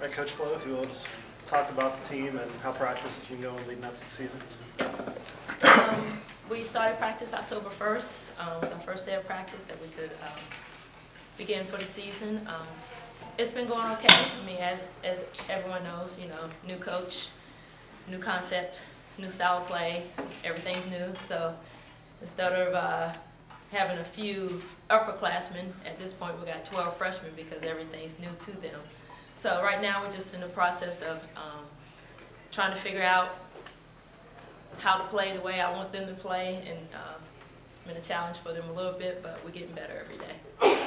All right, Coach Flo, if you will, just talk about the team and how practice has been going leading up to the season. We started practice October 1st. It was our first day of practice that we could begin for the season. It's been going okay. I mean, as everyone knows, you know, new coach, new concept, new style of play, everything's new. So instead of having a few upperclassmen, at this point we got 12 freshmen because everything's new to them. So right now we're just in the process of trying to figure out how to play the way I want them to play, and it's been a challenge for them a little bit, but we're getting better every day.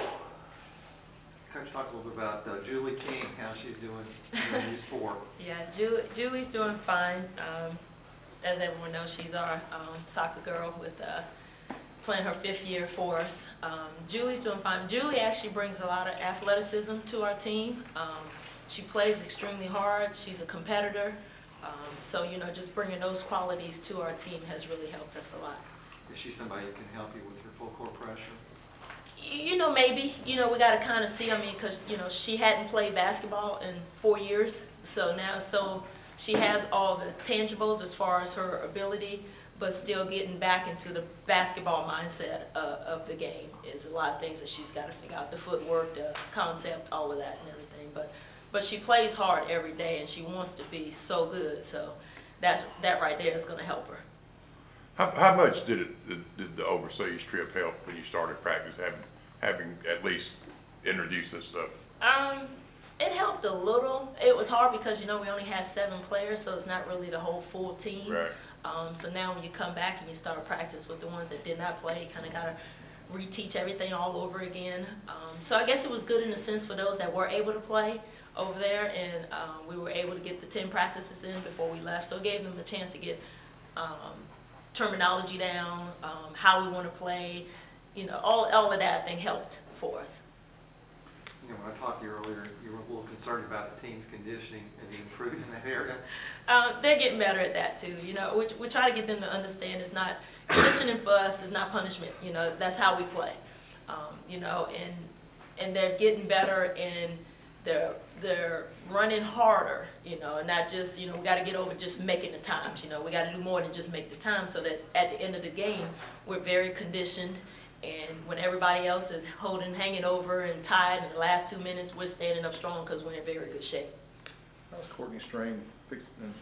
Coach, talk a little bit about Julie King, how she's doing in the new sport. Yeah, Julie's doing fine. As everyone knows, she's our soccer girl with playing her 5th year for us. Julie's doing fine. Julie actually brings a lot of athleticism to our team. She plays extremely hard. She's a competitor. So, you know, just bringing those qualities to our team has really helped us a lot. Is she somebody who can help you with your full court pressure? You know, maybe. You know, we got to kind of see. I mean, because, you know, she hadn't played basketball in 4 years. So now, she has all the tangibles as far as her ability, but still getting back into the basketball mindset of the game is a lot of things that she's got to figure out. The footwork, the concept, all of that and everything. But she plays hard every day, and she wants to be so good. So that right there is going to help her. How much did the overseas trip help when you started practice, having at least introduced this stuff? It helped a little. It was hard because, you know, we only had 7 players, so it's not really the whole full team. Right. So now when you come back and you start practice with the ones that did not play, you kind of got to reteach everything all over again. So I guess it was good in the sense for those that were able to play over there, and we were able to get the 10 practices in before we left. So it gave them a chance to get terminology down, how we want to play, you know, all of that I think helped for us. You know, when I talked to you earlier, you were a little concerned about the team's conditioning and the improvement in that area. They're getting better at that too. You know, we try to get them to understand it's not conditioning for us, it's not punishment. You know, that's how we play. You know, and they're getting better, and they're running harder. You know, and not just, you know, we got to get over just making the times. You know, we got to do more than just make the time, so that at the end of the game we're very conditioned. And when everybody else is hanging over and tied in the last 2 minutes, we're standing up strong because we're in very good shape. How's Courtney Strain fixing and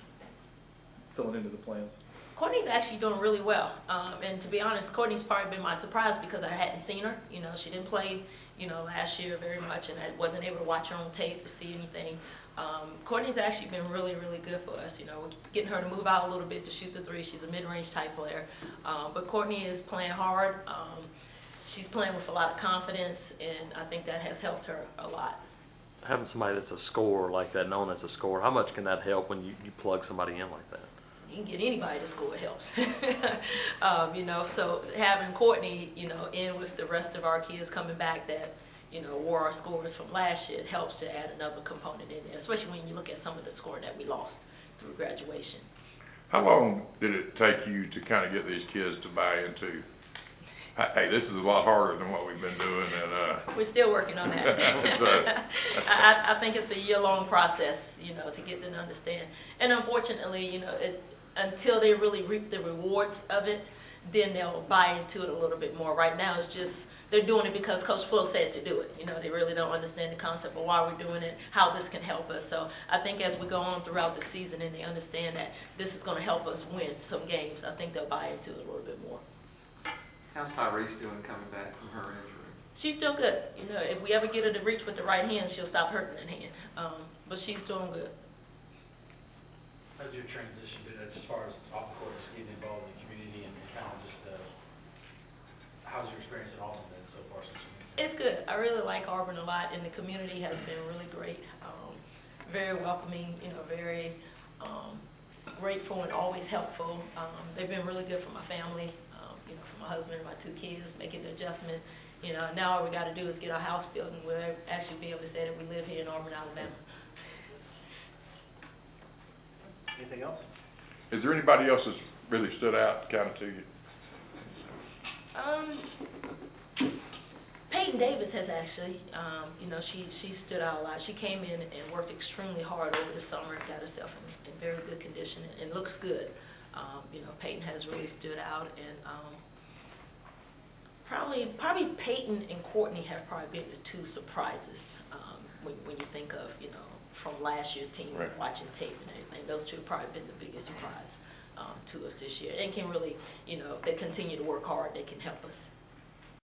filling into the plans? Courtney's actually doing really well. And to be honest, Courtney's probably been my surprise because I hadn't seen her. You know, she didn't play, you know, last year very much, and I wasn't able to watch her on tape to see anything. Courtney's actually been really, really good for us. You know, we're getting her to move out a little bit to shoot the 3. She's a mid-range type player. But Courtney is playing hard. She's playing with a lot of confidence, and I think that has helped her a lot. Having somebody that's a scorer like that, known as a scorer, how much can that help when you plug somebody in like that? You can get anybody to score, it helps. You know, so having Courtney, you know, in with the rest of our kids coming back that, you know, were our scorers from last year, it helps to add another component in there, especially when you look at some of the scoring that we lost through graduation. How long did it take you to kind of get these kids to buy into, hey, this is a lot harder than what we've been doing? And we're still working on that. I think it's a year-long process, you know, to get them to understand. And unfortunately, you know, until they really reap the rewards of it, then they'll buy into it a little bit more. Right now, it's just they're doing it because Coach Flo said to do it. You know, they really don't understand the concept of why we're doing it, how this can help us. So I think as we go on throughout the season and they understand that this is going to help us win some games, I think they'll buy into it a little bit more. How's Tyrese doing coming back from her injury? She's still good. You know, if we ever get her to reach with the right hand, she'll stop hurting that hand. But she's doing good. How's your transition been as far as off the court, just getting involved in the community and kind of just, how's your experience in Auburn been so far since you moved? It's good. I really like Auburn a lot, and the community has been really great. Very welcoming, you know, very grateful and always helpful. They've been really good for my family, you know, for my husband and my 2 kids, making the adjustment. You know, now all we got to do is get our house built, and we'll actually be able to say that we live here in Auburn, Alabama. Anything else? is there anybody else that's really stood out kind of to you? Peyton Peyton Davis has actually, you know, she stood out a lot. She came in and worked extremely hard over the summer and got herself in very good condition and looks good. You know, Peyton has really stood out, and probably Peyton and Courtney have probably been the two surprises when you think of, you know, from last year's team, Right. watching tape, and those two have probably been the biggest surprise to us this year, and can really, you know, if they continue to work hard, they can help us